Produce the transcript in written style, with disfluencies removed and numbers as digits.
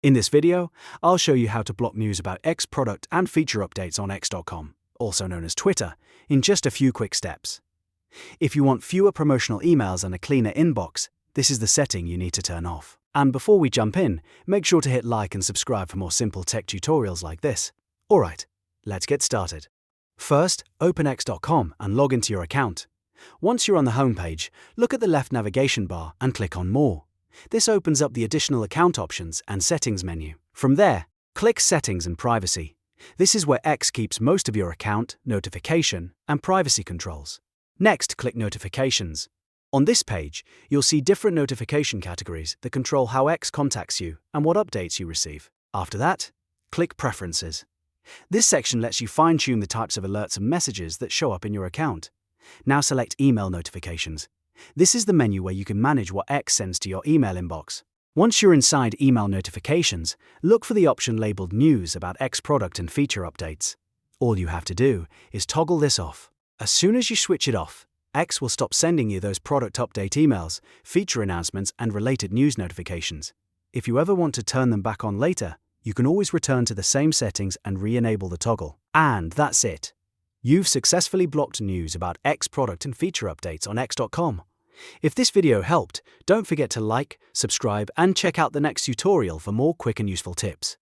In this video, I'll show you how to block news about X product and feature updates on X.com, also known as Twitter, in just a few quick steps. If you want fewer promotional emails and a cleaner inbox, this is the setting you need to turn off. And before we jump in, make sure to hit like and subscribe for more simple tech tutorials like this. Alright, let's get started. First, open X.com and log into your account. Once you're on the homepage, look at the left navigation bar and click on More. This opens up the additional account options and settings menu. From there, click Settings and Privacy. This is where X keeps most of your account, notification, and privacy controls. Next, click Notifications. On this page, you'll see different notification categories that control how X contacts you and what updates you receive. After that, click Preferences. This section lets you fine-tune the types of alerts and messages that show up in your account. Now select Email Notifications. This is the menu where you can manage what X sends to your email inbox. Once you're inside Email Notifications, look for the option labeled News about X product and feature updates. All you have to do is toggle this off. As soon as you switch it off, X will stop sending you those product update emails, feature announcements, and related news notifications. If you ever want to turn them back on later, you can always return to the same settings and re-enable the toggle. And that's it. You've successfully blocked news about X product and feature updates on X.com. If this video helped, don't forget to like, subscribe, and check out the next tutorial for more quick and useful tips.